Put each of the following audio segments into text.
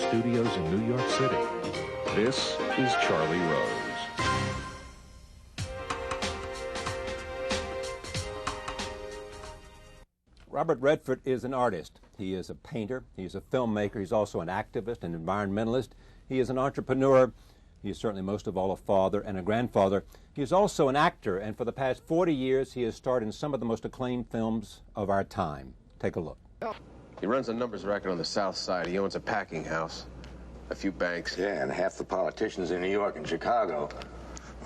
studios in New York City. This is Charlie Rose. Robert Redford is an artist. He is a painter. He is a filmmaker. He's also an activist, an environmentalist. He is an entrepreneur. He is certainly most of all a father and a grandfather. He is also an actor, and for the past 40 years he has starred in some of the most acclaimed films of our time. Take a look. He runs a numbers racket on the South Side. He owns a packing house, a few banks. Yeah, and half the politicians in New York and Chicago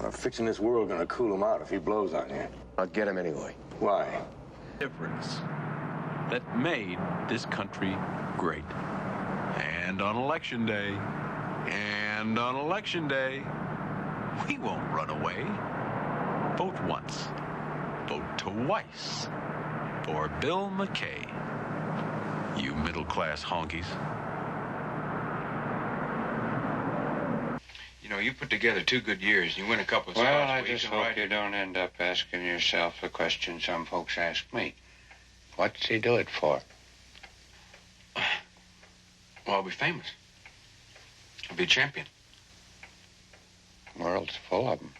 are fixing this world gonna cool him out if he blows on you. I'll get him anyway. Why? Difference that made this country great. And on election day, we won't run away. Vote once, vote twice for Bill McKay. You middle-class honkies. You know, you put together 2 good years. You win a couple of spots. Well, I just hope you don't end up asking yourself the question some folks ask me. What's he do it for? Well, I'll be famous. I'll be a champion. The world's full of them.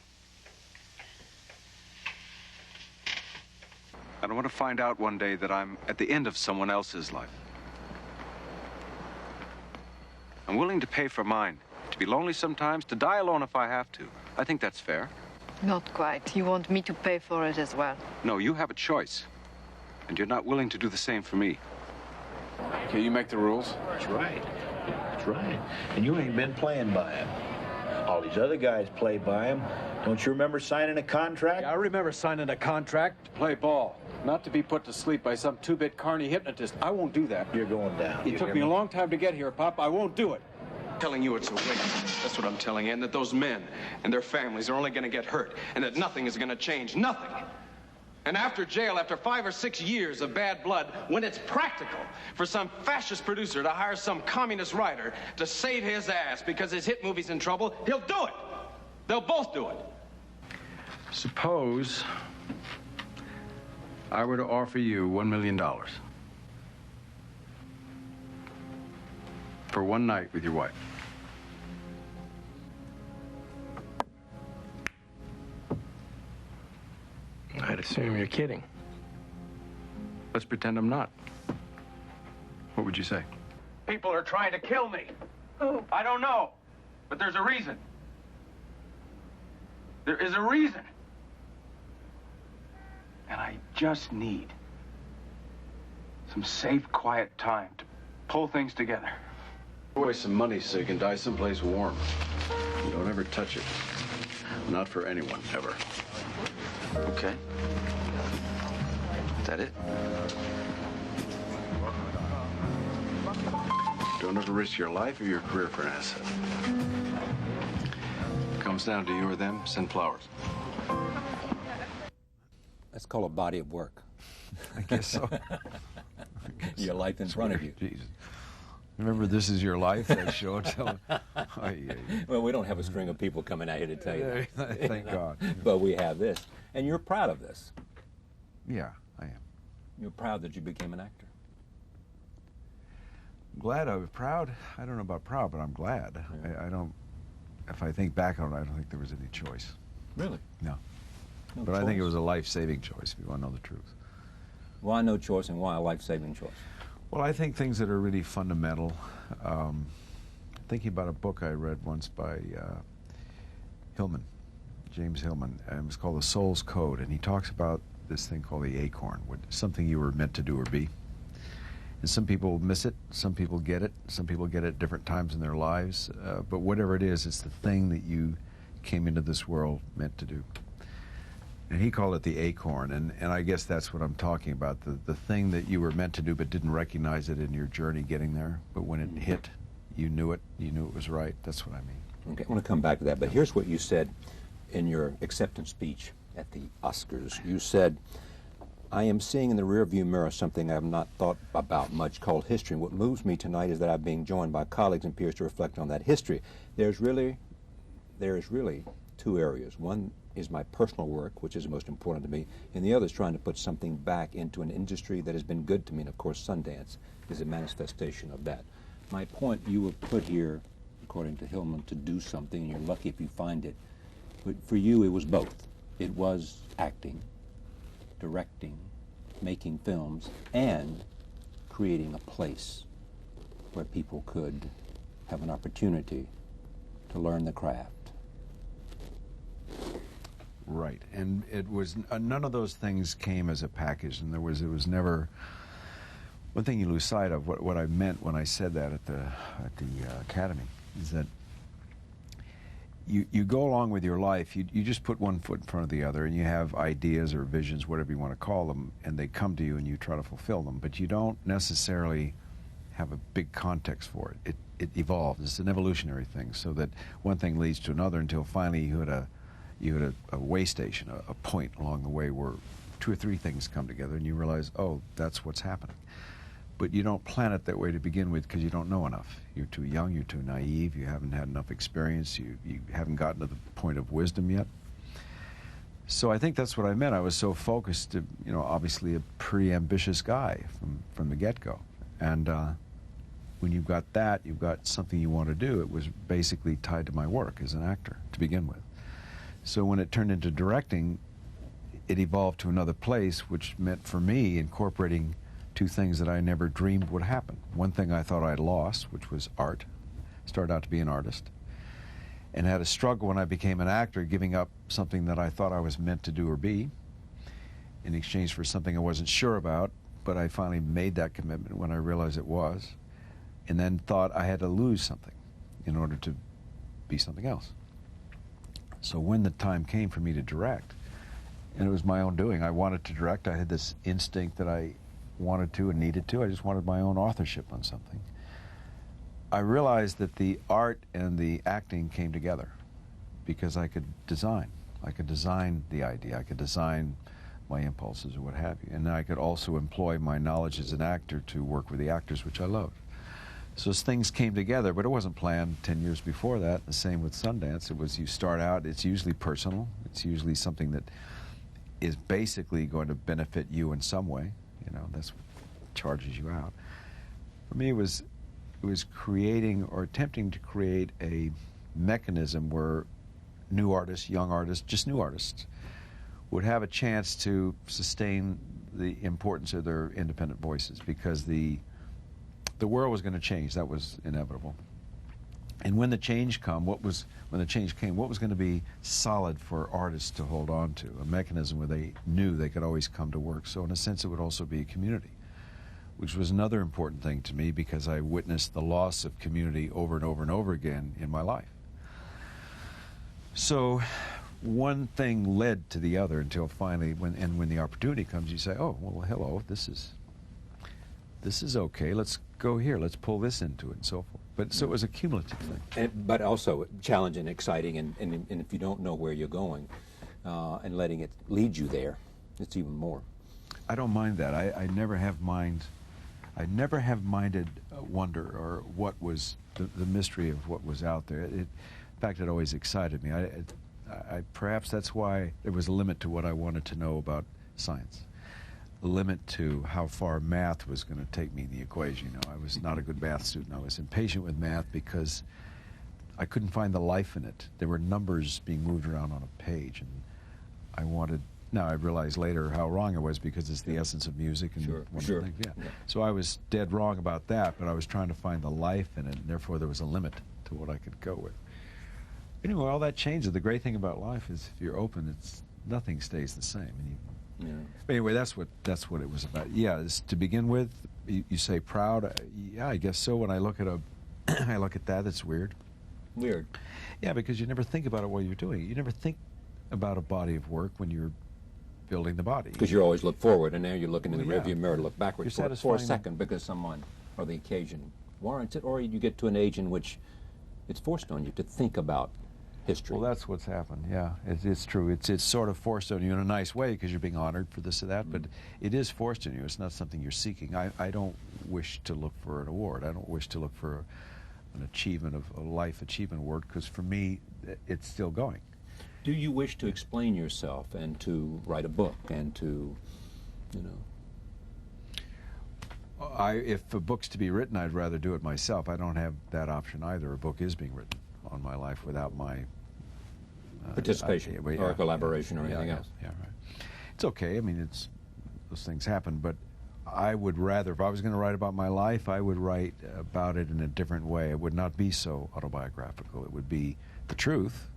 I don't want to find out one day that I'm at the end of someone else's life. I'm willing to pay for mine, to be lonely sometimes, to die alone if I have to. I think that's fair. Not quite. You want me to pay for it as well. No, you have a choice. And you're not willing to do the same for me. Okay, you make the rules. That's right. That's right. And you ain't been playing by him. All these other guys play by him. Don't you remember signing a contract? Yeah, I remember signing a contract to play ball, not to be put to sleep by some 2-bit carny hypnotist. I won't do that. You're going down. It took me a long time to get here, Pop. I won't do it. Telling you it's a waste. That's what I'm telling you. And that those men and their families are only going to get hurt. And that nothing is going to change. Nothing. And after jail, after 5 or 6 years of bad blood, when it's practical for some fascist producer to hire some communist writer to save his ass because his hit movie's in trouble, he'll do it. They'll both do it. Suppose I were to offer you $1 million for one night with your wife. I'd assume you're kidding. Let's pretend I'm not. What would you say? People are trying to kill me. Who? I don't know. But there's a reason. There is a reason. And I just need some safe, quiet time to pull things together. Waste some money so you can die someplace warm. Don't ever touch it. Not for anyone, ever. Okay. Is that it? Don't ever risk your life or your career for an asset. If it comes down to you or them, send flowers. That's called a body of work. I guess so. Your life in front of you. Jesus. Remember, This Is Your Life, that show? Well, we don't have a string of people coming out here to tell you that. Thank God. But we have this. And you're proud of this. Yeah, I am. You're proud that you became an actor. Glad I was proud. I don't know about proud, but I'm glad. Yeah. I don't, if I think back on it, I don't think there was any choice. Really? No. No But choice. I think it was a life-saving choice, if you want to know the truth. Why no choice and why a life-saving choice? Well, I think things that are really fundamental. Thinking about a book I read once by Hillman, James Hillman, and it was called The Soul's Code, and he talks about this thing called the acorn, something you were meant to do or be. And some people miss it, some people get it, some people get it at different times in their lives, but whatever it is, it's the thing that you came into this world meant to do. And he called it the acorn, and I guess that's what I'm talking about, the thing that you were meant to do but didn't recognize it in your journey getting there, but when it hit, you knew it was right. That's what I mean. Okay, I want to come back to that, but here's what you said in your acceptance speech at the Oscars. You said, I am seeing in the rearview mirror something I have not thought about much called history, and what moves me tonight is that I'm being joined by colleagues and peers to reflect on that history. There is really 2 areas. One is my personal work, which is most important to me, and the other is trying to put something back into an industry that has been good to me, and of course Sundance is a manifestation of that. My point, you were put here, according to Hillman, to do something, and you're lucky if you find it. But for you, it was both. It was acting, directing, making films, and creating a place where people could have an opportunity to learn the craft. Right, and it was none of those things came as a package, and it was never. One thing you lose sight of, what I meant when I said that at the academy, is that you go along with your life. You just put one foot in front of the other, and you have ideas or visions, whatever you want to call them, and they come to you, and you try to fulfill them. But you don't necessarily have a big context for it. It evolves. It's an evolutionary thing, so that one thing leads to another until finally you hit a way station, a point along the way where two or three things come together, and you realize, oh, that's what's happening. But you don't plan it that way to begin with because you don't know enough. You're too young, you're too naive, you haven't had enough experience, you haven't gotten to the point of wisdom yet. So I think that's what I meant. I was so focused, obviously a pretty ambitious guy from the get-go. And when you've got that, you've got something you want to do. It was basically tied to my work as an actor to begin with. So when it turned into directing, it evolved to another place, which meant for me incorporating two things that I never dreamed would happen. One thing I thought I'd lost, which was art. Started out to be an artist. And had a struggle when I became an actor, giving up something that I thought I was meant to do or be in exchange for something I wasn't sure about, but I finally made that commitment when I realized it was, and then thought I had to lose something in order to be something else. So when the time came for me to direct, and it was my own doing, I wanted to direct, I had this instinct that I wanted to and needed to, I just wanted my own authorship on something. I realized that the art and the acting came together because I could design. I could design the idea, I could design my impulses or what have you, and I could also employ my knowledge as an actor to work with the actors, which I loved. So as things came together, but it wasn't planned 10 years before that. The same with Sundance. It was, you start out, it's usually personal. It's usually something that is basically going to benefit you in some way. That's what charges you out. For me, it was creating or attempting to create a mechanism where new artists, young artists, just new artists, would have a chance to sustain the importance of their independent voices, because the world was going to change. That was inevitable. And when the change came, what was going to be solid for artists to hold on to? A mechanism where they knew they could always come to work. So in a sense, it would also be a community, which was another important thing to me because I witnessed the loss of community over and over and over again in my life. So one thing led to the other until finally, when the opportunity comes, you say, oh, well, hello, this is okay. Let's go here. Let's pull this into it and so forth. But so it was a cumulative thing. But also challenging, exciting, and if you don't know where you're going and letting it lead you there, it's even more. I don't mind that. I never have minded wonder or what was the mystery of what was out there. In fact, it always excited me. Perhaps that's why there was a limit to what I wanted to know about science. A limit to how far math was going to take me in the equation. I was not a good math student. I was impatient with math because I couldn't find the life in it. There were numbers being moved around on a page, and I wanted. Now I realized later how wrong I was because it's the essence of music and sure. Yeah. So I was dead wrong about that, but I was trying to find the life in it, and therefore there was a limit to what I could go with. Anyway, all that changes. The great thing about life is if you're open, nothing stays the same. But anyway, that's what it was about. Yeah, to begin with, you say proud. Yeah, I guess so. When I look at I look at that. It's weird. Weird. Yeah, because you never think about it while you're doing it. You never think about a body of work when you're building the body. Because you always look forward, and now you're looking in the rearview mirror to look backwards for a second because someone or the occasion warrants it, or you get to an age in which it's forced on you to think about history. Well, that's what's happened. Yeah, it's true. It's sort of forced on you in a nice way because you're being honored for this or that, but it is forced on you. It's not something you're seeking. I don't wish to look for an award. I don't wish to look for an achievement of a life achievement award, because for me, it's still going. Do you wish to explain yourself and to write a book and to, If a book's to be written, I'd rather do it myself. I don't have that option either. A book is being written on my life without my participation or collaboration or anything else. Yeah, right. It's okay. I mean, those things happen, but I would rather, if I was going to write about my life, I would write about it in a different way. It would not be so autobiographical. It would be the truth,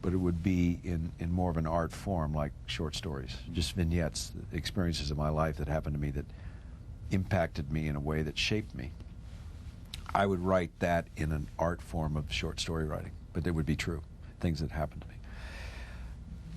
but it would be in more of an art form, like short stories, just vignettes, experiences of my life that happened to me that impacted me in a way that shaped me. I would write that in an art form of short story writing, but they would be true, things that happened to me.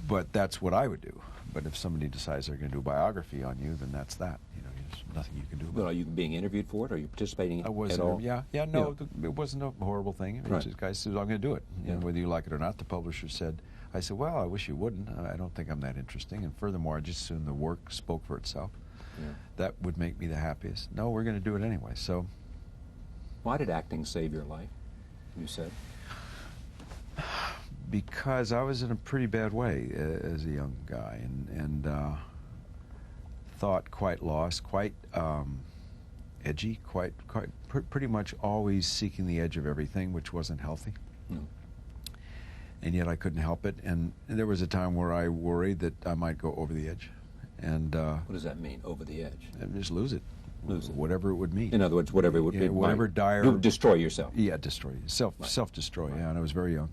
But that's what I would do. But if somebody decides they're going to do a biography on you, then that's that. You know, there's nothing you can do about it. Well, are you being interviewed for it? Are you participating I wasn't, at all? Yeah, no, it wasn't a horrible thing. I mean, this guy says, I'm going to do it. And whether you like it or not, the publisher said, I said, well, I wish you wouldn't. I don't think I'm that interesting. And furthermore, I just assume the work spoke for itself. Yeah. That would make me the happiest. No, we're going to do it anyway. So, why did acting save your life, you said? Because I was in a pretty bad way as a young guy, and thought quite lost, quite edgy, pretty much always seeking the edge of everything, which wasn't healthy. No. And yet I couldn't help it. And there was a time where I worried that I might go over the edge. And what does that mean, over the edge? Just lose it. Lose it. Whatever it would mean. In other words, whatever it would be. Whatever dire. You would destroy yourself. Yeah, destroy. Self-destroy, yeah, and I was very young.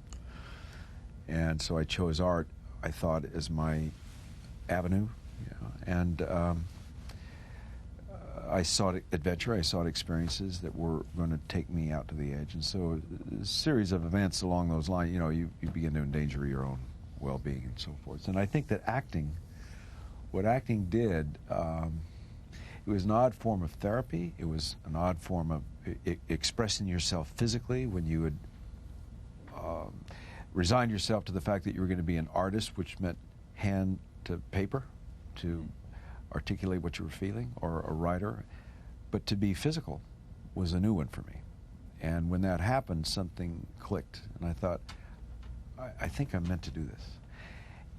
And so I chose art, I thought, as my avenue. And I sought adventure, I sought experiences that were going to take me out to the edge. And so a series of events along those lines, you begin to endanger your own well-being and so forth. And I think that what acting did, it was an odd form of therapy. It was an odd form of expressing yourself physically when you would resign yourself to the fact that you were going to be an artist, which meant hand to paper to articulate what you were feeling, or a writer. But to be physical was a new one for me. And when that happened, something clicked. And I thought, I think I'm meant to do this.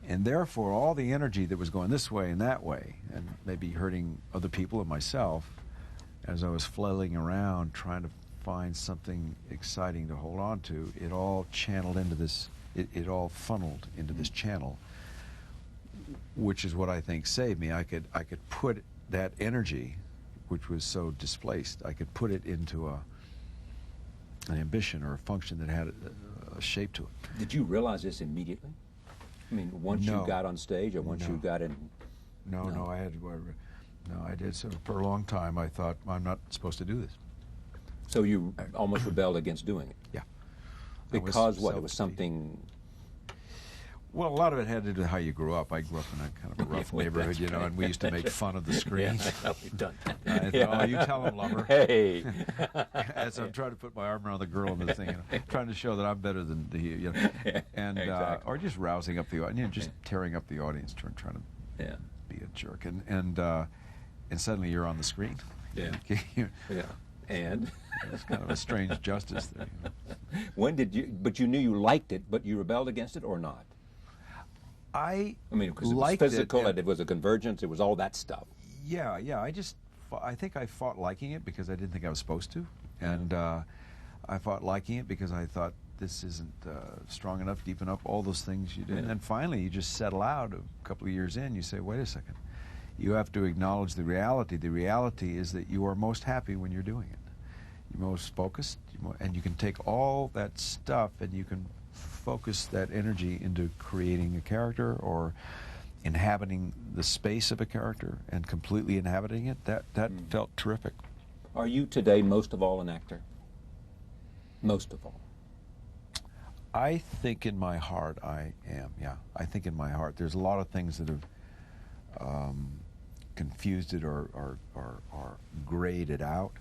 And therefore, all the energy that was going this way and that way, and maybe hurting other people and myself, as I was flailing around trying to find something exciting to hold on to, it all channeled into this, it all funneled into this channel, which is what I think saved me. I could put that energy, which was so displaced, I could put it into an ambition or a function that had a shape to it. Did you realize this immediately? I mean, once you got on stage, or once you got in? No, I did. So for a long time, I thought, I'm not supposed to do this. So you almost rebelled against doing it? Yeah. Because what? It was something... Well, a lot of it had to do with how you grew up. I grew up in a kind of a rough neighborhood, and we used to make fun of the screen. We've done that. I thought, oh, you tell him, lover. Hey. As I'm trying to put my arm around the girl in the thing, trying to show that I'm better than the, and exactly. Or just rousing up the audience, just tearing up the audience, trying to be a jerk, and suddenly you're on the screen. Yeah. And it's kind of a strange justice there. When did you? But you knew you liked it, but you rebelled against it, or not? I mean, because it was physical, it was a convergence, it was all that stuff. Yeah. I think I fought liking it because I didn't think I was supposed to, and I fought liking it because I thought this isn't strong enough, deep enough, all those things you do. And then finally, you just settle out. A couple of years in, you say, wait a second. You have to acknowledge the reality. The reality is that you are most happy when you're doing it. You're most focused, and you can take all that stuff and you can focus that energy into creating a character or inhabiting the space of a character and completely inhabiting it. That felt terrific. Are you today most of all an actor? Most of all? I think in my heart I am, yeah. I think in my heart. There's a lot of things that have confused it or grayed it out.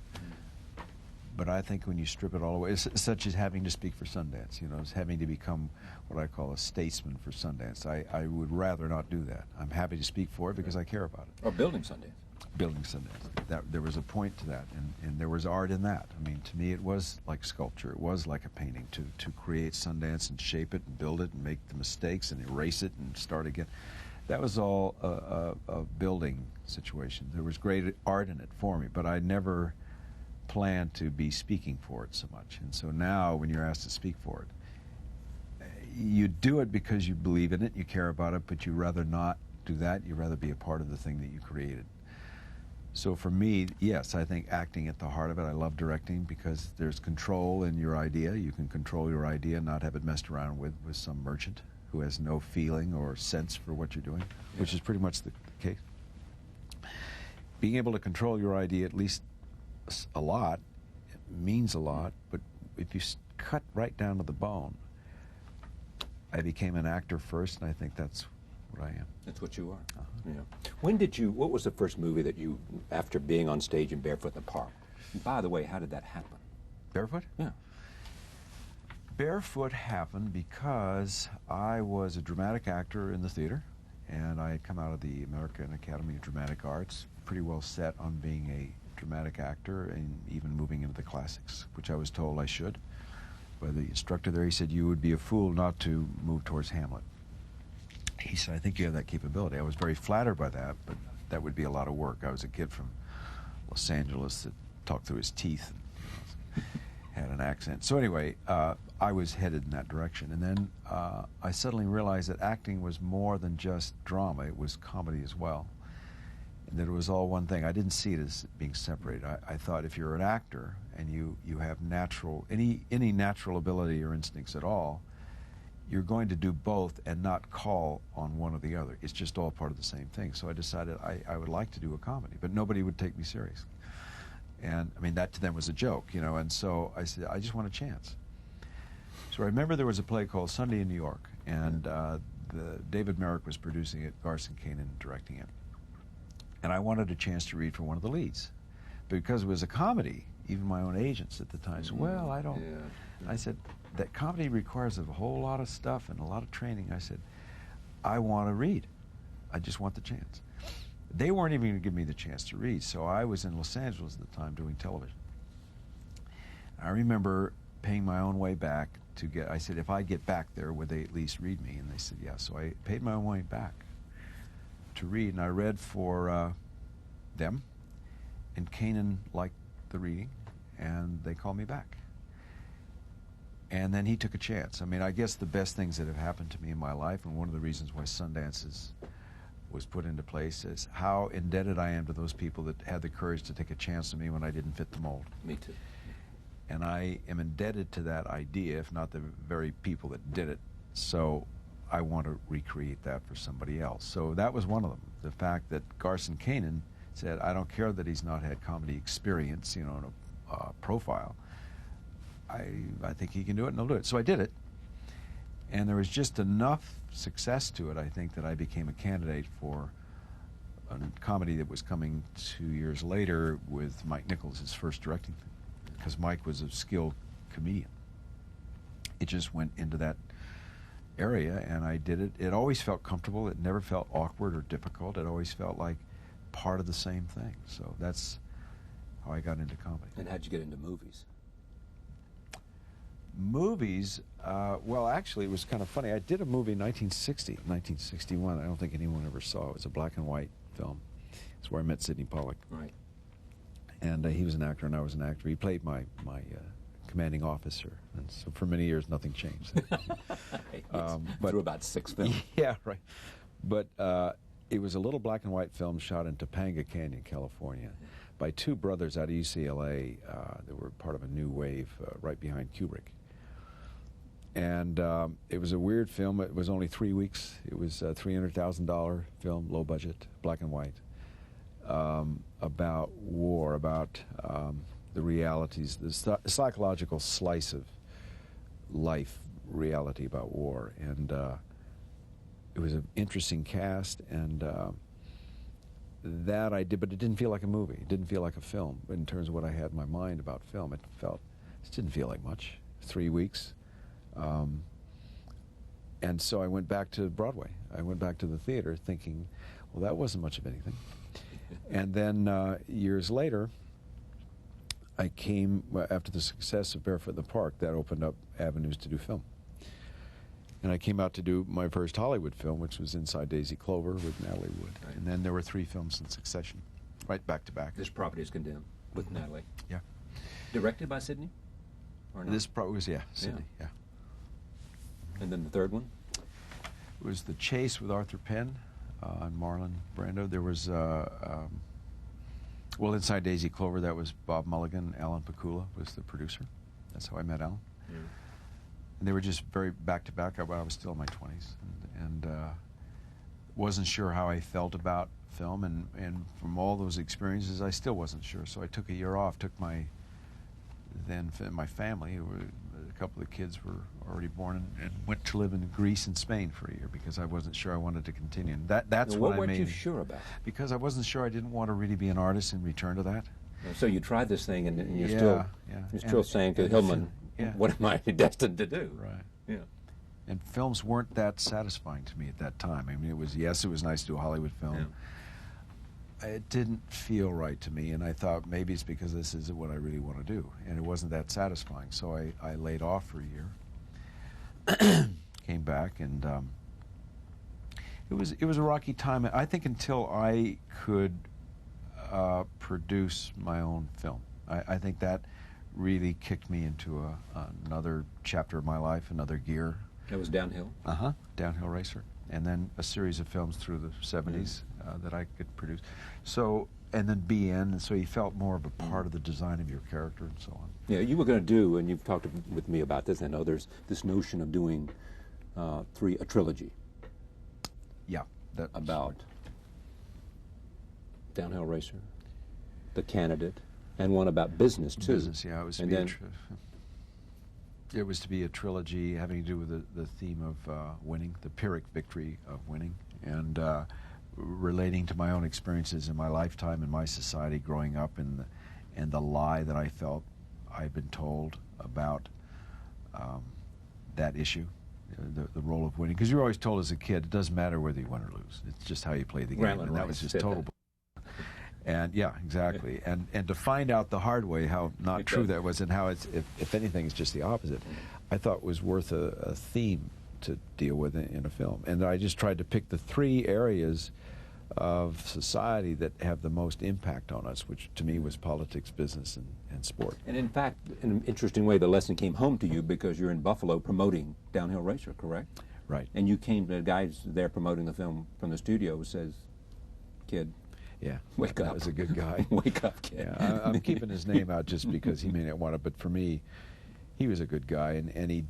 But I think when you strip it all away, it's such as having to speak for Sundance, as having to become what I call a statesman for Sundance. I would rather not do that. I'm happy to speak for it because I care about it. Or building Sundance. Building Sundance. There was a point to that, and there was art in that. I mean, to me, it was like sculpture. It was like a painting to create Sundance and shape it and build it and make the mistakes and erase it and start again. that was all a building situation. There was great art in it for me, but I never planned to be speaking for it so much. And so now, when you're asked to speak for it, you do it because you believe in it, you care about it, but you'd rather not do that. You'd rather be a part of the thing that you created. So for me, yes, I think acting at the heart of it. I love directing because there's control in your idea. You can control your idea, not have it messed around with some merchant who has no feeling or sense for what you're doing, which is pretty much the case. Being able to control your idea at least a lot means a lot, but if you cut right down to the bone, I became an actor first, and I think that's what I am. That's what you are. Yeah. What was the first movie that you, after being on stage in Barefoot in the Park? And by the way, how did that happen? Barefoot? Yeah. Barefoot happened because I was a dramatic actor in the theater, and I had come out of the American Academy of Dramatic Arts, pretty well set on being a dramatic actor and even moving into the classics, which I was told I should. By the instructor there, he said, "You would be a fool not to move towards Hamlet." He said, "I think you have that capability." I was very flattered by that, but that would be a lot of work. I was a kid from Los Angeles that talked through his teeth and had an accent. So anyway, I was headed in that direction. And then I suddenly realized that acting was more than just drama. It was comedy as well. And that it was all one thing. I didn't see it as being separated. I thought if you're an actor and you have any natural ability or instincts at all, you're going to do both and not call on one or the other. It's just all part of the same thing. So I decided I would like to do a comedy, but nobody would take me seriously. And I mean, that to them was a joke, you know, and so I said, I just want a chance. So I remember there was a play called Sunday in New York, and David Merrick was producing it, Garson Kanin directing it. And I wanted a chance to read for one of the leads. But because it was a comedy, even my own agents at the time said, well, I don't. Yeah. I said, that comedy requires a whole lot of stuff and a lot of training. I said, I want to read. I just want the chance. They weren't even going to give me the chance to read, so I was in Los Angeles at the time doing television. I remember paying my own way back to get, I said, if I get back there, would they at least read me? And they said, yeah. So I paid my own way back to read, and I read for them, and Kanan liked the reading, and they called me back. And then he took a chance. I mean, I guess the best things that have happened to me in my life, and one of the reasons why Sundance was put into place, is how indebted I am to those people that had the courage to take a chance on me when I didn't fit the mold. Me too. And I am indebted to that idea, if not the very people that did it. So I want to recreate that for somebody else. So that was one of them. The fact that Garson Kanin said, I don't care that he's not had comedy experience, you know, in a profile. I think he can do it, and I'll do it. So I did it. And there was just enough success to it, I think, that I became a candidate for a comedy that was coming 2 years later with Mike Nichols, his first directing thing, because Mike was a skilled comedian. It just went into that area, and I did it. It always felt comfortable. It never felt awkward or difficult. It always felt like part of the same thing. So that's how I got into comedy. And how'd you get into movies? Movies, well, actually, it was kind of funny. I did a movie in 1961. I don't think anyone ever saw it. It was a black and white film. It's where I met Sidney Pollack. Right. And he was an actor, and I was an actor. He played my commanding officer. And so for many years, nothing changed. But through about 6 films. Yeah, right. But it was a little black and white film shot in Topanga Canyon, California, by two brothers out of UCLA that were part of a new wave right behind Kubrick. And it was a weird film. It was only 3 weeks. It was a $300,000 film, low budget, black and white, about war, about the realities, the psychological slice of life reality about war. And it was an interesting cast, and that I did, but it didn't feel like a movie. It didn't feel like a film in terms of what I had in my mind about film. It didn't feel like much. 3 weeks. And so I went back to Broadway. I went back to the theater thinking, well, that wasn't much of anything. And then years later, I came, after the success of Barefoot in the Park, that opened up avenues to do film. And I came out to do my first Hollywood film, which was Inside Daisy Clover with Natalie Wood. Right. And then there were 3 films in succession, right back to back. This Property is Condemned with Natalie. Yeah. Directed by Sidney? Or not? This probably was, Sidney, yeah. And then the third one? It was The Chase with Arthur Penn and Marlon Brando. There was, well, Inside Daisy Clover, that was Bob Mulligan. Alan Pakula was the producer. That's how I met Alan. Yeah. And they were just very back-to-back. I was still in my 20s. And wasn't sure how I felt about film. And from all those experiences, I still wasn't sure. So I took a year off, took my family, a couple of kids were already born, and went to live in Greece and Spain for a year because I wasn't sure I wanted to continue. And that's what I weren't made. you sure about? Because I wasn't sure I didn't want to really be an artist in return to that. So you tried this thing, and you're yeah. still saying to Hillman, what am I destined to do? Right. Yeah. And films weren't that satisfying to me at that time. I mean, it was nice to do a Hollywood film. Yeah. It didn't feel right to me, and I thought maybe it's because this isn't what I really want to do, and it wasn't that satisfying. So I laid off for a year, came back, and it was a rocky time. I think until I could produce my own film. I think that really kicked me into another chapter of my life, another gear. That was Downhill? Downhill Racer. And then a series of films through the 70s that I could produce. So, and then BN, and so you felt more of a part of the design of your character and so on. Yeah, you were going to do, and you've talked with me about this, I know there's this notion of doing a trilogy. Yeah. About Downhill Racer, The Candidate, and one about business, too. Business, yeah. It was to be a trilogy having to do with the theme of winning, the Pyrrhic victory of winning, and relating to my own experiences in my lifetime in my society growing up, and the lie that I felt I'd been told about that issue, the role of winning. Because you were always told as a kid, it doesn't matter whether you win or lose. It's just how you play the game, and that was just total. And yeah, exactly. And to find out the hard way how not true that was, and how it's, if anything, it's just the opposite, I thought was worth a theme to deal with in a film. And I just tried to pick the 3 areas of society that have the most impact on us, which to me was politics, business, and sport. And in fact, in an interesting way, the lesson came home to you because you're in Buffalo promoting Downhill Racer, correct? Right. And you came to the guys there promoting the film from the studio who says, kid, yeah, wake up. That was a good guy. Wake up, kid. Yeah, I'm keeping his name out just because he may not want it, but for me, he was a good guy, and he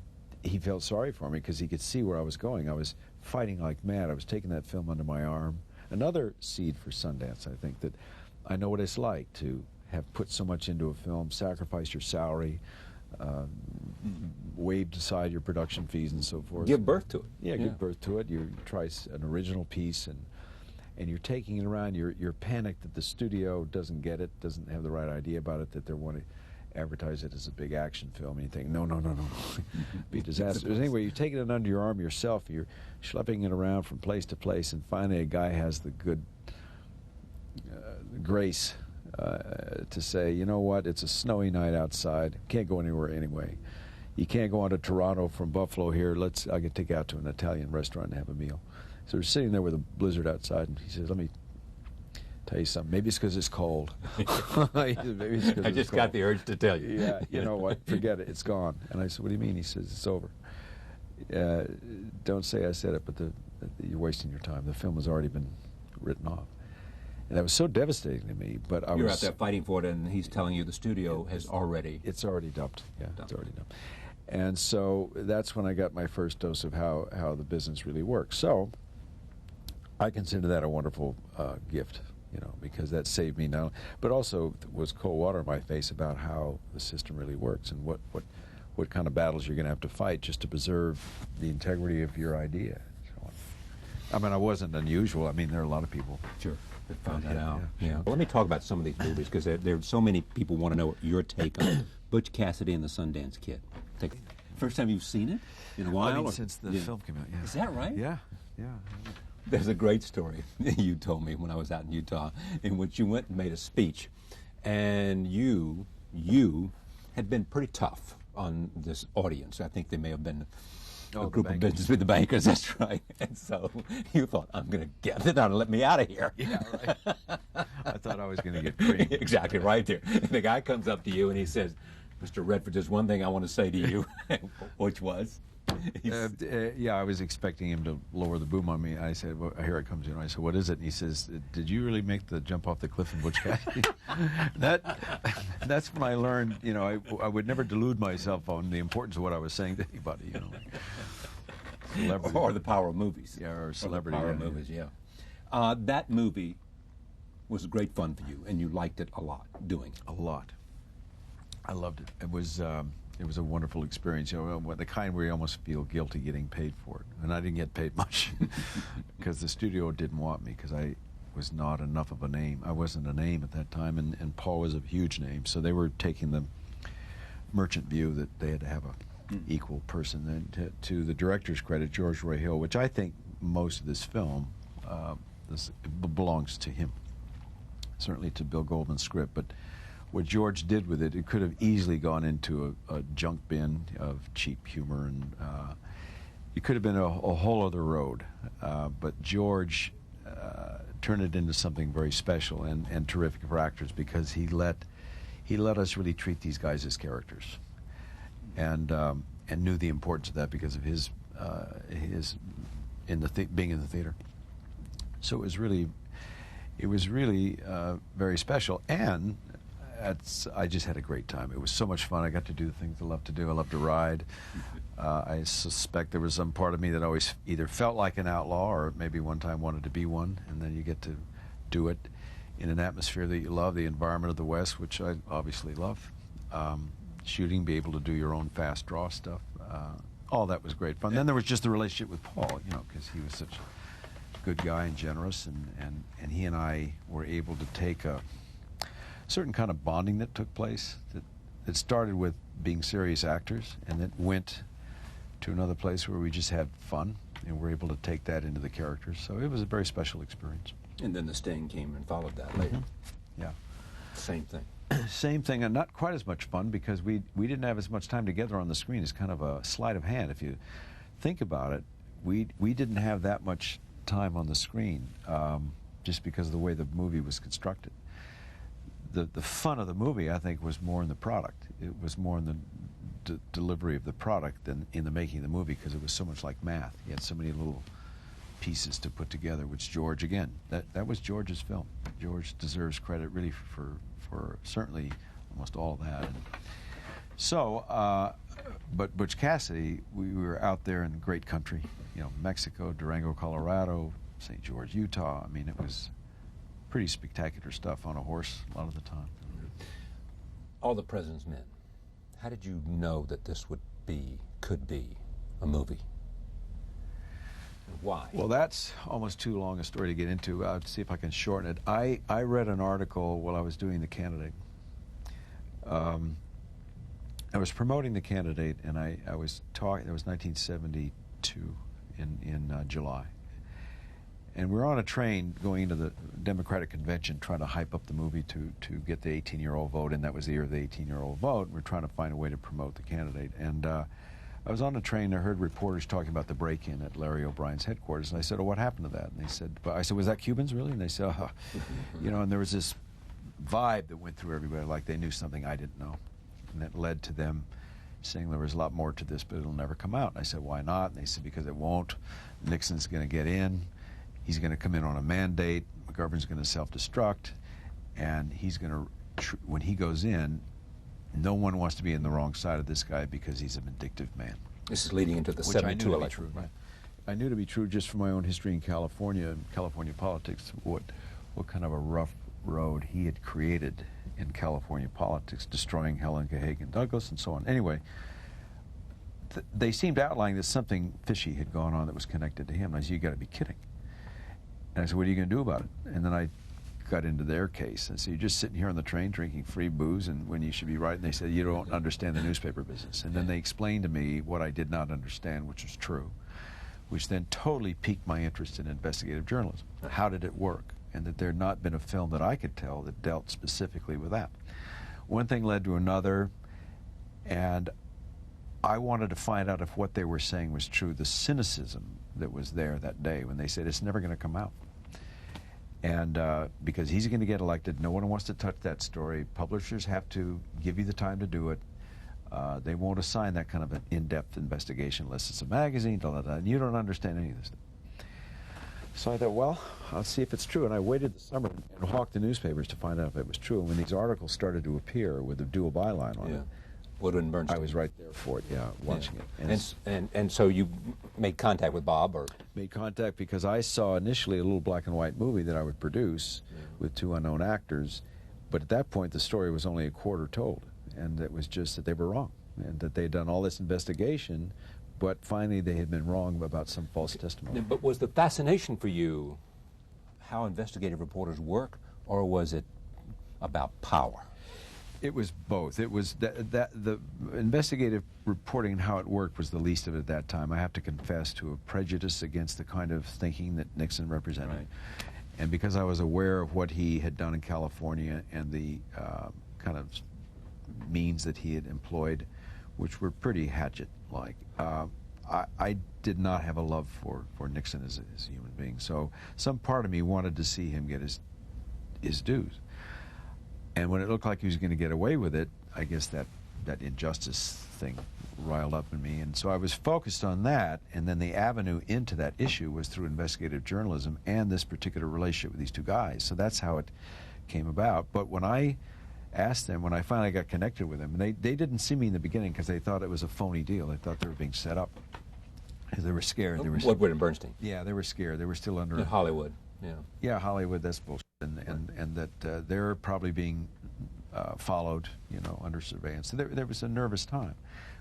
felt sorry for me because he could see where I was going. I was fighting like mad. I was taking that film under my arm. Another seed for Sundance, I think, that I know what it's like to have put so much into a film, sacrifice your salary, waved aside your production fees and so forth. Give birth to it. Yeah, give birth to it. You try an original piece, and you're taking it around. You're panicked that the studio doesn't get it, doesn't have the right idea about it, that they want to advertise it as a big action film, and you think, no, be disastrous. Anyway, you're taking it under your arm yourself, you're schlepping it around from place to place, and finally a guy has the good grace to say, you know what, it's a snowy night outside, can't go anywhere anyway. You can't go on to Toronto from Buffalo here, I can take you out to an Italian restaurant and have a meal. So we're sitting there with a blizzard outside, and he says, let me tell you something. Maybe it's because it's cold. I just got the urge to tell you. Yeah, you know what? Forget it. It's gone. And I said, what do you mean? He says, it's over. Don't say I said it, but you're wasting your time. The film has already been written off. And that was so devastating to me. But You're out there fighting for it, and he's telling you the studio has already... It's already dumped. Yeah, it's already dumped. And so that's when I got my first dose of how the business really works. So I consider that a wonderful gift, because that saved me now, but also was cold water in my face about how the system really works and what kind of battles you're going to have to fight just to preserve the integrity of your idea. I mean, I wasn't unusual. I mean, there are a lot of people. Sure. That found that out. Yeah. Well, let me talk about some of these movies because there are so many people want to know your take on Butch Cassidy and the Sundance Kid. First time you've seen it in a while? I mean, since the film came out, yeah. Is that right? Yeah. There's a great story you told me when I was out in Utah in which you went and made a speech, and you had been pretty tough on this audience. I think they may have been a group of business with the bankers, that's right. And so you thought, I'm going to get it out and let me out of here. Yeah, right. I thought I was going to get creamed. Exactly, right there. And the guy comes up to you and he says, Mr. Redford, there's one thing I want to say to you, which was? Yeah, I was expecting him to lower the boom on me. I said, well, here it comes. I said, what is it? And he says, did you really make the jump off the cliff in Butch Cassidy? That's when I learned, I would never delude myself on the importance of what I was saying to anybody, Celebrity. Or the power of movies. Yeah, or celebrity. Or the power of movies, yeah. That movie was great fun for you, and you liked it a lot, doing it. A lot. I loved it. It was a wonderful experience, the kind where you almost feel guilty getting paid for it. And I didn't get paid much because the studio didn't want me because I was not enough of a name. I wasn't a name at that time, and Paul was a huge name. So they were taking the merchant view that they had to have a equal person. And to the director's credit, George Roy Hill, which I think most of this film belongs to him. Certainly to Bill Goldman's script, but what George did with it, it could have easily gone into a junk bin of cheap humor, and it could have been a whole other road. But George turned it into something very special and terrific for actors because he let us really treat these guys as characters, and knew the importance of that because of his being in the theater. So it was really very special, and I just had a great time. It was so much fun. I got to do the things I love to do. I love to ride. I suspect there was some part of me that always either felt like an outlaw or maybe one time wanted to be one, and then you get to do it in an atmosphere that you love, the environment of the West, which I obviously love. Shooting, be able to do your own fast draw stuff. All that was great fun. Then there was just the relationship with Paul, because he was such a good guy and generous, and he and I were able to take a certain kind of bonding that took place that started with being serious actors and that went to another place where we just had fun and were able to take that into the characters. So it was a very special experience. And then The Sting came and followed that later. Yeah. Same thing. Same thing, and not quite as much fun because we didn't have as much time together on the screen. It's kind of a sleight of hand. If you think about it, we didn't have that much time on the screen just because of the way the movie was constructed. The fun of the movie, I think, was more in the product. It was more in the delivery of the product than in the making of the movie because it was so much like math. You had so many little pieces to put together, which George, again, that was George's film. George deserves credit really for certainly almost all of that. And so, but Butch Cassidy, we were out there in the great country, Mexico, Durango, Colorado, St. George, Utah. I mean, it was pretty spectacular stuff on a horse a lot of the time. All the President's Men. How did you know that this could be a movie? Why? Well, that's almost too long a story to get into. I'll see if I can shorten it. I read an article while I was doing The Candidate. I was promoting The Candidate, and I was talking. It was 1972 in July. And we were on a train going into the Democratic Convention trying to hype up the movie to get the 18-year-old vote, and that was the year of the 18-year-old vote. We're trying to find a way to promote The Candidate. And I was on a train and I heard reporters talking about the break-in at Larry O'Brien's headquarters, and I said, oh, what happened to that? And they said, I said, was that Cubans, really? And they said, oh. And there was this vibe that went through everybody like they knew something I didn't know. And that led to them saying there was a lot more to this, but it'll never come out. And I said, why not? And they said, because it won't. Nixon's going to get in. He's going to come in on a mandate. McGovern's going to self-destruct. And he's going to, when he goes in, no one wants to be in the wrong side of this guy because he's a vindictive man. This is leading into the 72 election. Right. I knew to be true just from my own history in California and California politics, what kind of a rough road he had created in California politics, destroying Helen Cahagan Douglas and so on. Anyway, they seemed outlining that something fishy had gone on that was connected to him. And I said, you got to be kidding. And I said, what are you going to do about it? And then I got into their case. And so you're just sitting here on the train drinking free booze and when you should be writing. They said, you don't understand the newspaper business. And then they explained to me what I did not understand, which was true, which then totally piqued my interest in investigative journalism. How did it work? And that there had not been a film that I could tell that dealt specifically with that. One thing led to another, and I wanted to find out if what they were saying was true, the cynicism that was there that day when they said it's never going to come out. And because he's going to get elected, no one wants to touch that story. Publishers have to give you the time to do it. They won't assign that kind of an in-depth investigation unless it's a magazine, and you don't understand any of this stuff. So I thought, well, I'll see if it's true. And I waited the summer and hawked the newspapers to find out if it was true. And when these articles started to appear with a dual byline on it, Woodward and Bernstein. I was right there for it, watching it. And so you made contact with Bob, or? Made contact because I saw initially a little black and white movie that I would produce with two unknown actors, but at that point the story was only a quarter told, and it was just that they were wrong, and that they had done all this investigation, but finally they had been wrong about some false testimony. But was the fascination for you how investigative reporters work, or was it about power? It was both. It was the investigative reporting and how it worked was the least of it at that time. I have to confess to a prejudice against the kind of thinking that Nixon represented. Right. And because I was aware of what he had done in California and the kind of means that he had employed, which were pretty hatchet-like, I did not have a love for Nixon as a human being. So some part of me wanted to see him get his dues. And when it looked like he was going to get away with it, I guess that injustice thing riled up in me. And so I was focused on that, and then the avenue into that issue was through investigative journalism and this particular relationship with these two guys. So that's how it came about. But when I asked them, when I finally got connected with them, and they didn't see me in the beginning because they thought it was a phony deal. They thought they were being set up. They were scared. Woodward and Bernstein. Yeah, they were scared. They were still under... In Hollywood, Yeah, Hollywood, that's bullshit. And that they're probably being followed, under surveillance. So there was a nervous time.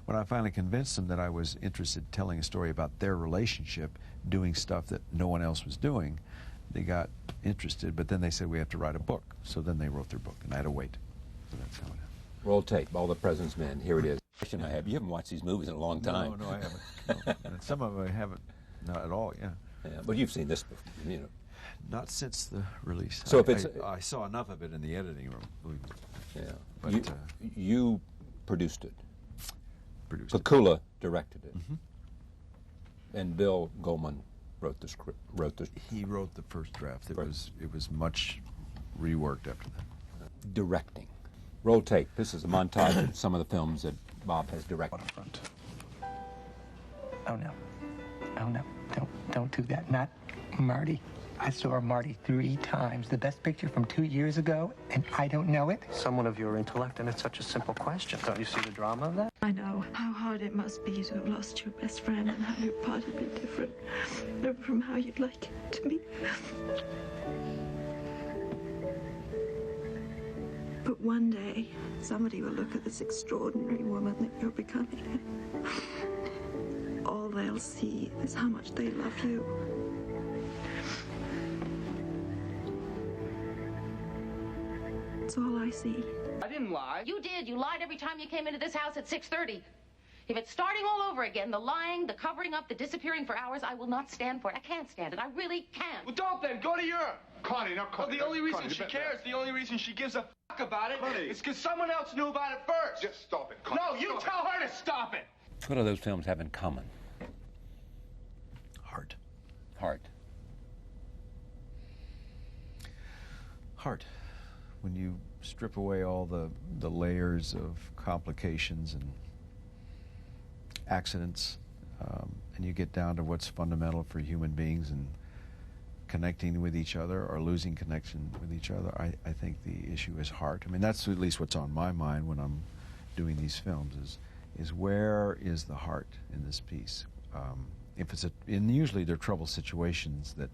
When I finally convinced them that I was interested in telling a story about their relationship, doing stuff that no one else was doing, they got interested, but then they said, we have to write a book. So then they wrote their book, and I had to wait. So that's how it happened. Roll tape, All the President's Men. Here it is. Question I have, you haven't watched these movies in a long time. No, I haven't. No. And some of them I haven't, not at all, yeah. But you've seen this before, Not since the release. So if it's I saw enough of it in the editing room. Yeah. But you produced it. Produced it. Pakula directed it. Mm-hmm. And Bill Goldman wrote the script. He wrote the first draft. It was much reworked after that. Directing. Roll tape. This is a montage of some of the films that Bob has directed. Oh no. Oh no. Don't do that. Not Marty. I saw Marty 3 times. The Best Picture from 2 years ago, and I don't know it? Someone of your intellect, and it's such a simple question. Don't you see the drama of that? I know how hard it must be to have lost your best friend and how your part had been different from how you'd like it to be. But one day, somebody will look at this extraordinary woman that you're becoming. All they'll see is how much they love you. That's all I see. I didn't lie. You did. You lied every time you came into this house at 6:30. If it's starting all over again, the lying, the covering up, the disappearing for hours, I will not stand for it. I can't stand it. I really can't. Well, don't then. Go to Europe. Connie, now, Connie. Well, the only reason Connie, she cares, the only reason she gives a fuck about it Connie. is because someone else knew about it first. Just stop it, Connie. No, you tell her to stop it. What do those films have in common? Heart. When you strip away all the layers of complications and accidents, and you get down to what's fundamental for human beings and connecting with each other or losing connection with each other, I think the issue is heart. I mean, that's at least what's on my mind when I'm doing these films is where is the heart in this piece? And usually they're trouble situations that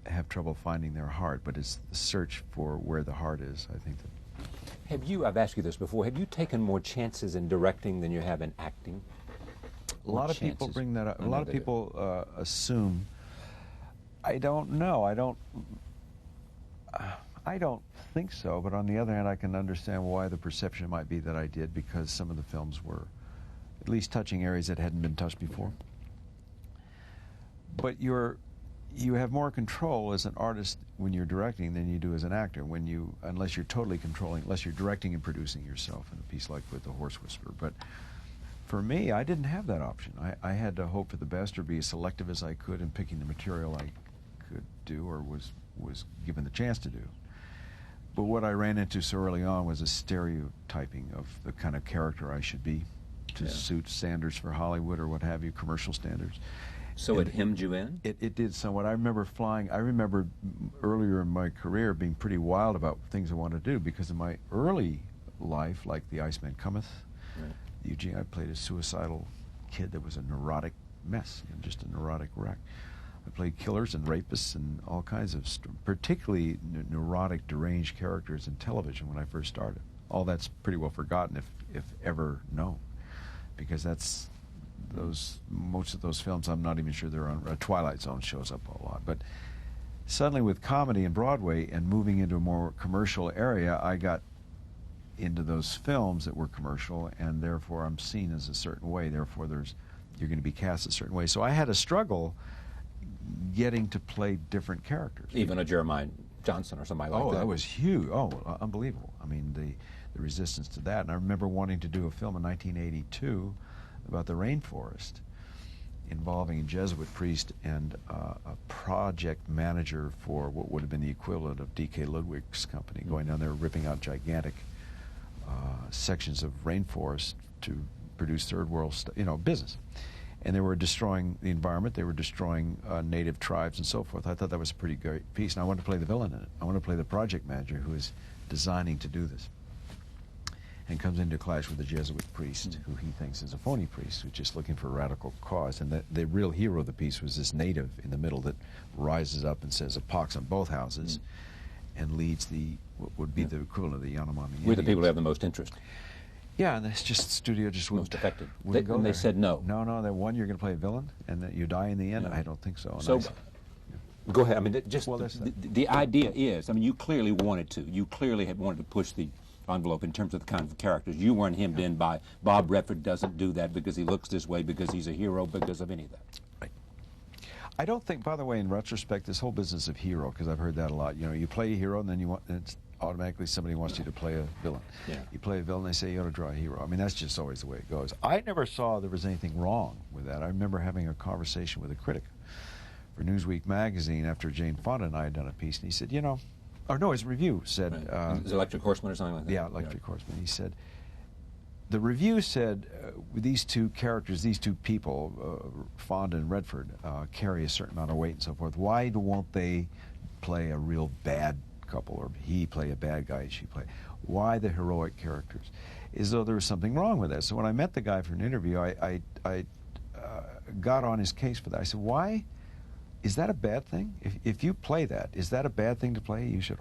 have trouble finding their heart, but it's the search for where the heart is, I think. I've asked you this before, have you taken more chances in directing than you have in acting? A lot of people bring that up. A lot of people assume. I don't know. I don't think so, but on the other hand, I can understand why the perception might be that I did, because some of the films were at least touching areas that hadn't been touched before. But you have more control as an artist when you're directing than you do as an actor. Unless you're totally controlling, unless you're directing and producing yourself in a piece like with The Horse Whisperer. But For me, I didn't have that option. I had to hope for the best or be as selective as I could in picking the material I could do or was given the chance to do. But what I ran into so early on was a stereotyping of the kind of character I should be to suit standards for Hollywood or what have you, commercial standards. So it hemmed you in? It did somewhat. I remember earlier in my career being pretty wild about things I wanted to do because in my early life, like The Iceman Cometh, Eugene, I played a suicidal kid that was a neurotic mess, just a neurotic wreck. I played killers and rapists and all kinds of, particularly neurotic, deranged characters in television when I first started. All that's pretty well forgotten, if ever known, because that's most of those films. I'm not even sure they're on. Twilight Zone shows up a lot, but suddenly with comedy and Broadway and moving into a more commercial area, I got into those films that were commercial, and therefore I'm seen as a certain way. Therefore, you're going to be cast a certain way. So I had a struggle getting to play different characters. Even a Jeremiah Johnson or somebody like that. Oh, that was huge. Oh, unbelievable. I mean, the resistance to that. And I remember wanting to do a film in 1982 about the rainforest involving a Jesuit priest and a project manager for what would have been the equivalent of D.K. Ludwig's company, going down there ripping out gigantic sections of rainforest to produce third world business. And they were destroying the environment, they were destroying native tribes and so forth. I thought that was a pretty great piece, and I wanted to play the villain in it. I wanted to play the project manager who is designing to do this, and comes into clash with the Jesuit priest, who he thinks is a phony priest, who's just looking for a radical cause. And the real hero of the piece was this native in the middle that rises up and says a pox on both houses, and leads what would be the equivalent of the Yanomami Indians. We're the people who have the most interest. Yeah, and that's just the studio just wouldn't affected. Wouldn't go and they there. said no. No, that one you're going to play a villain and that you die in the end. I don't think so. So, go ahead. I mean, just the idea is, I mean, you clearly wanted to. You clearly had wanted to push the envelope in terms of the kind of characters. You weren't hemmed in by Bob Redford doesn't do that because he looks this way, because he's a hero, because of any of that. Right. I don't think, by the way, in retrospect, this whole business of hero, because I've heard that a lot. You know, you play a hero and then it's automatically somebody wants you to play a villain. Yeah. You play a villain, they say you ought to draw a hero. I mean, that's just always the way it goes. I never saw there was anything wrong with that. I remember having a conversation with a critic for Newsweek magazine after Jane Fonda and I had done a piece, and he said, his review said... Is it Electric Horseman or something like that? Yeah, Electric Horseman. He said, the review said these two characters, these two people, Fonda and Redford, carry a certain amount of weight and so forth. Why won't they play a real bad couple, or he play a bad guy and she play? Why the heroic characters? As though there was something wrong with that. So when I met the guy for an interview, I got on his case for that. I said, why? Is that a bad thing? If you play that, is that a bad thing to play? You should.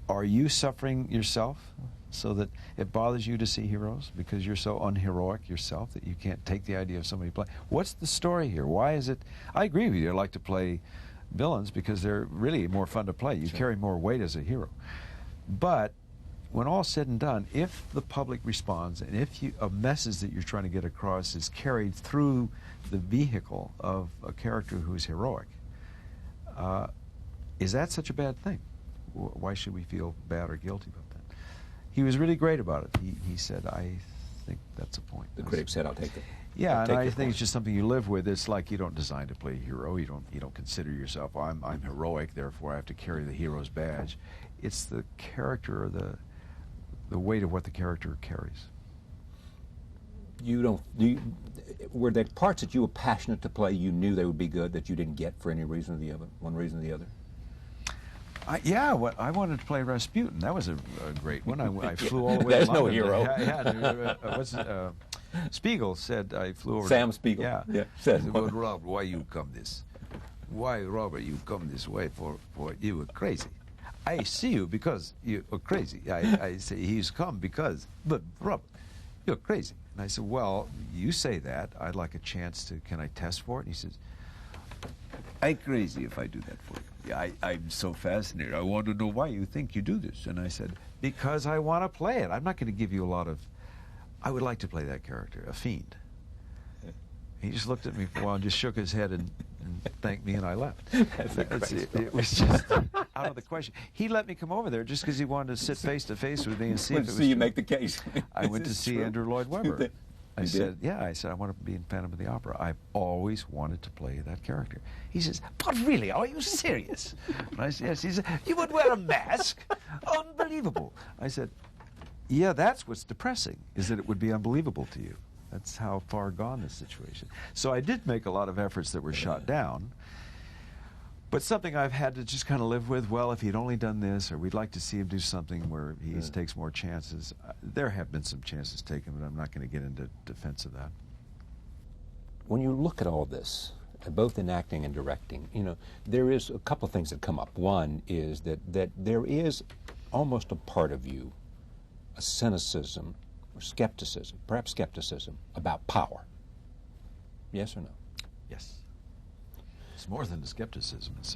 Are you suffering yourself so that it bothers you to see heroes because you're so unheroic yourself that you can't take the idea of somebody playing? What's the story here? Why is it? I agree with you. I like to play villains because they're really more fun to play. You carry more weight as a hero. But when all's said and done, if the public responds and if a message that you're trying to get across is carried through the vehicle of a character who's heroic, is that such a bad thing? Why should we feel bad or guilty about that? He was really great about it. He said, I think that's a point. The critic said, I'll take it. Yeah, and I think it's just something you live with. It's like you don't design to play a hero. You don't consider yourself, I'm heroic, therefore I have to carry the hero's badge. It's the character or the weight of what the character carries. Were there parts that you were passionate to play, you knew they would be good, that you didn't get for any reason or the other, one reason or the other? I wanted to play Rasputin. That was a great one. I flew all the way to There's London. no hero. Spiegel said I flew over. Sam Spiegel. Yeah. Said, well, Robert, why you come this? Why, Robert, you come this way for you were crazy. I see you because you are crazy. I say he's come because, but Robert, you're crazy. And I said, well, you say that. I'd like a chance to, can I test for it? And he says, I'm crazy if I do that for you. I'm so fascinated. I want to know why you think you do this. And I said, because I want to play it. I'm not going to give you a lot of... I would like to play that character, a fiend. He just looked at me for a while and just shook his head and thanked me, and I left. It was just out of the question. He let me come over there just because he wanted to sit face to face with me and see if it was you make the case. I went to see Andrew Lloyd Webber. I said, yeah, I said, I want to be in Phantom of the Opera. I've always wanted to play that character. He says, but really, are you serious? And I said, yes. He said, you would wear a mask? Unbelievable. I said, yeah, that's what's depressing, is that it would be unbelievable to you. That's how far gone this situation. So I did make a lot of efforts that were shot down, but something I've had to just kind of live with. Well, if he'd only done this, or we'd like to see him do something where he takes more chances. There have been some chances taken, but I'm not going to get into defense of that. When you look at all this, both in acting and directing, you know, there is a couple of things that come up. One is that there is almost a part of you, a cynicism or skepticism, perhaps skepticism, about power. Yes or no? Yes. It's more than a skepticism. It's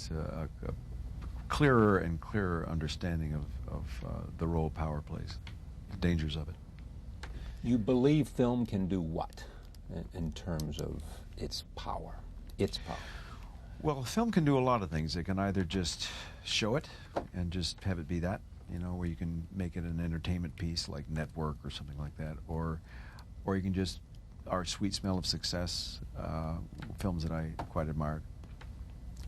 a clearer and clearer understanding of the role power plays, the dangers of it. You believe film can do what in terms of its power? Its power. Well, film can do a lot of things. It can either just show it and just have it be that, you know, where you can make it an entertainment piece like Network or something like that, or you can just, our Sweet Smell of Success, films that I quite admired.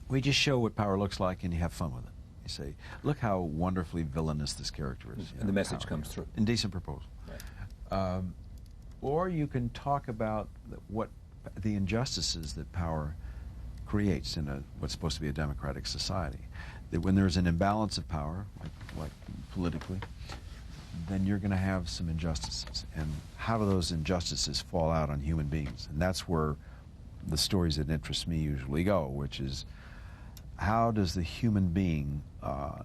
We just show what power looks like and you have fun with it. You say, look how wonderfully villainous this character is. And the message comes through. Indecent Proposal. Right. Or you can talk about what the injustices that power creates in what's supposed to be a democratic society. That when there's an imbalance of power, like politically, then you're going to have some injustices. And how do those injustices fall out on human beings? And that's where the stories that interest me usually go, which is how does the human being,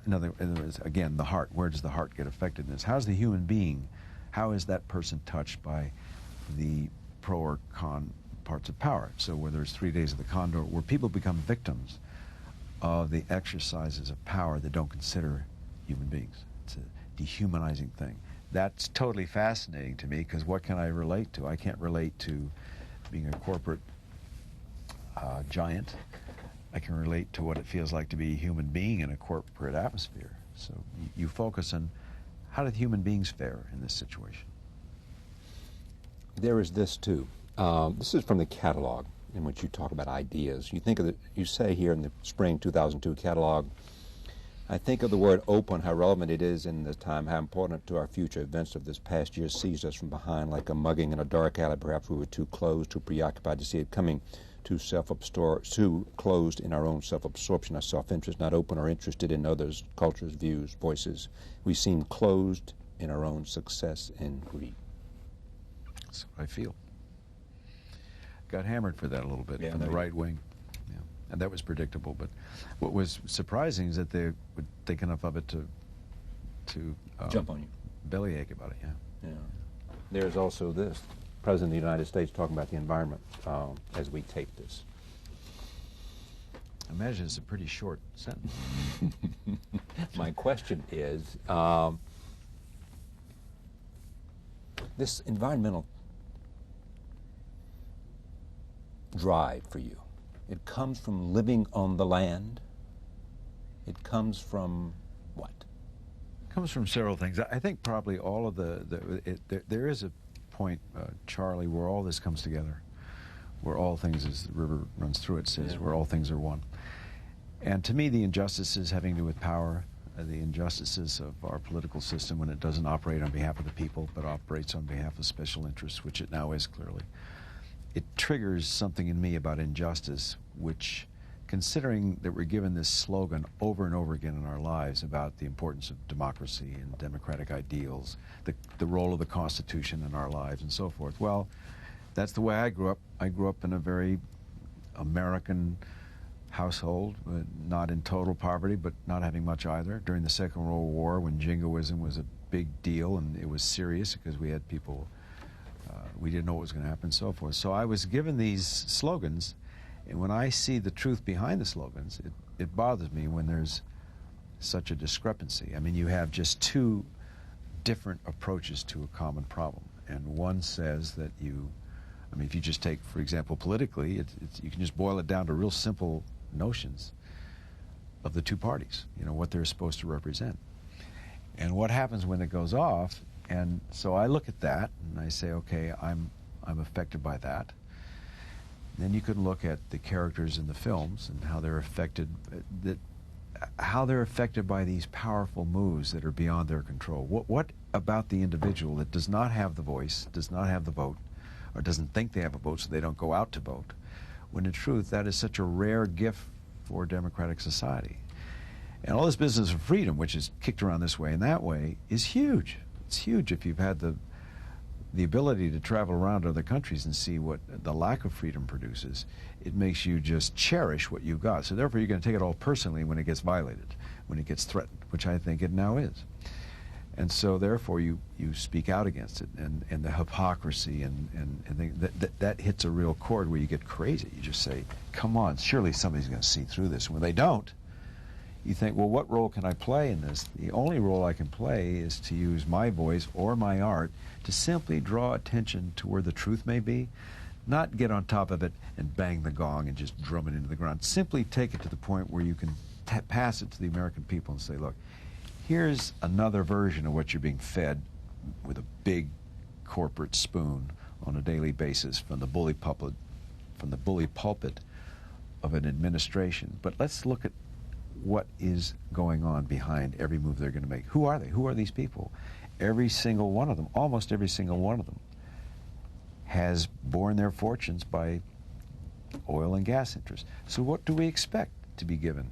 in other words, again, the heart, where does the heart get affected in this? How's the human being, how is that person touched by the pro or con parts of power? So where there's 3 Days of the Condor, where people become victims of the exercises of power that don't consider human beings. It's a dehumanizing thing. That's totally fascinating to me, because what can I relate to? I can't relate to being a corporate giant. I can relate to what it feels like to be a human being in a corporate atmosphere. So you focus on how do human beings fare in this situation. There is this too. This is from the catalog in which you talk about ideas. You think of you say here in the spring 2002 catalog, I think of the word open, how relevant it is in this time, how important to our future. Events of this past year seized us from behind like a mugging in a dark alley. Perhaps we were too closed, too preoccupied to see it coming, too closed in our own self-absorption, our self-interest, not open or interested in others' cultures, views, voices. We seem closed in our own success and greed. That's what I feel. Got hammered for that a little bit from the right wing. Yeah. And that was predictable. But what was surprising is that they would think enough of it to jump on you. Bellyache about it, yeah. There's also this. President of the United States talking about the environment as we tape this. I imagine it's a pretty short sentence. My question is, this environmental drive for you, it comes from living on the land? It comes from what? It comes from several things. I think probably all of there is a point, Charlie, where all this comes together, where all things, as the river runs through it, says, where all things are one. And to me, the injustices having to do with power, the injustices of our political system when it doesn't operate on behalf of the people, but operates on behalf of special interests, which it now is clearly, it triggers something in me about injustice, which, considering that we're given this slogan over and over again in our lives about the importance of democracy and democratic ideals, the role of the Constitution in our lives and so forth. Well, that's the way I grew up. I grew up in a very American household, not in total poverty, but not having much either. During the Second World War, when jingoism was a big deal and it was serious because we had people, we didn't know what was going to happen and so forth. So I was given these slogans, and when I see the truth behind the slogans, it bothers me when there's such a discrepancy. I mean, you have just two different approaches to a common problem. And one says that I mean, if you just take, for example, politically, you can just boil it down to real simple notions of the two parties, you know, what they're supposed to represent. And what happens when it goes off And so I look at that and I say, okay, I'm affected by that. Then you can look at the characters in the films and how they're affected by these powerful moves that are beyond their control. What about the individual that does not have the voice, does not have the vote, or doesn't think they have a vote, so they don't go out to vote, when in truth that is such a rare gift for democratic society. And all this business of freedom, which is kicked around this way and that way, is huge. It's huge if you've had the ability to travel around other countries and see what the lack of freedom produces. It makes you just cherish what you've got. So therefore you're going to take it all personally when it gets violated, when it gets threatened, which I think it now is. And so therefore you speak out against it, and the hypocrisy and that hits a real chord where you get crazy. You just say, come on, surely somebody's going to see through this. And when they don't, you think, well, what role can I play in this? The only role I can play is to use my voice or my art to simply draw attention to where the truth may be, not get on top of it and bang the gong and just drum it into the ground. Simply take it to the point where you can pass it to the American people and say, look, here's another version of what you're being fed with a big corporate spoon on a daily basis from the bully pulpit of an administration. But let's look at what is going on behind every move they're going to make. Who are they? Who are these people? Every single one of them, almost every single one of them, has borne their fortunes by oil and gas interests. So what do we expect to be given?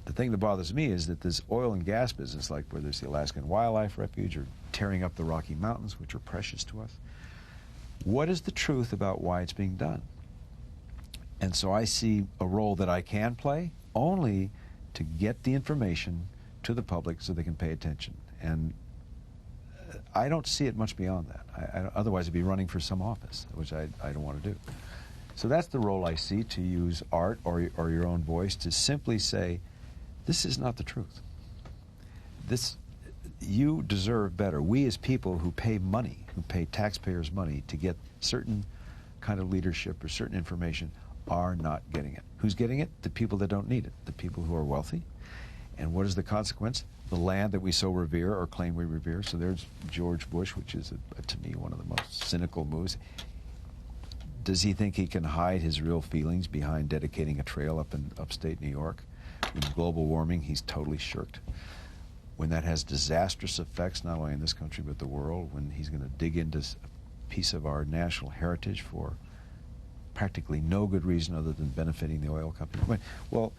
The thing that bothers me is that this oil and gas business, like whether it's the Alaskan Wildlife Refuge or tearing up the Rocky Mountains, which are precious to us, what is the truth about why it's being done? And so I see a role that I can play only to get the information to the public so they can pay attention. And I don't see it much beyond that. Otherwise I'd be running for some office, which I don't want to do. So that's the role I see, to use art or your own voice to simply say, this is not the truth. You deserve better. We as people who pay money, who pay taxpayers' money to get certain kind of leadership or certain information, are not getting it. Who's getting it? The people that don't need it, the people who are wealthy. And what is the consequence? The land that we so revere or claim we revere. So there's George Bush, which is, to me, one of the most cynical moves. Does he think he can hide his real feelings behind dedicating a trail up in upstate New York? With global warming, he's totally shirked. When that has disastrous effects, not only in this country, but the world, when he's going to dig into a piece of our national heritage for practically no good reason other than benefiting the oil company. Well,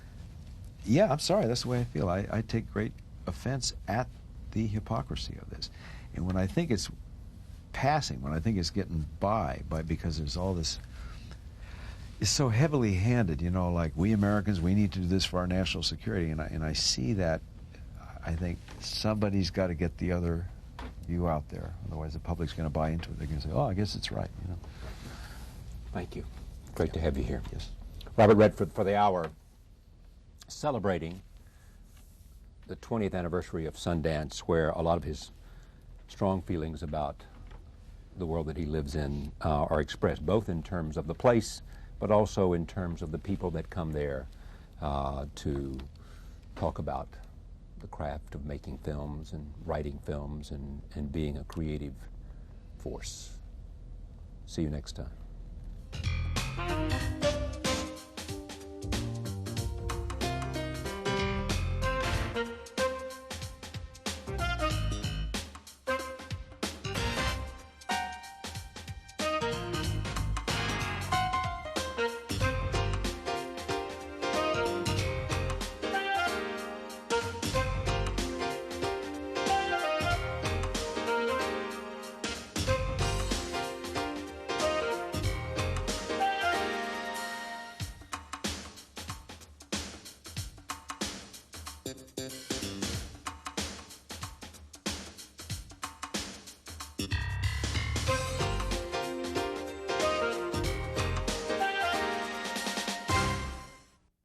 yeah, I'm sorry, that's the way I feel. I take great offense at the hypocrisy of this. And when I think it's passing, when I think it's getting by because there's all this, it's so heavily handed, you know, like we Americans, we need to do this for our national security. And I see that, I think somebody's got to get the other view out there. Otherwise the public's going to buy into it. They're going to say, oh, I guess it's right, you know. Thank you. Great to have you here. Yes. Robert Redford for the hour, celebrating the 20th anniversary of Sundance, where a lot of his strong feelings about the world that he lives in are expressed, both in terms of the place, but also in terms of the people that come there to talk about the craft of making films and writing films and being a creative force. See you next time. Thank you.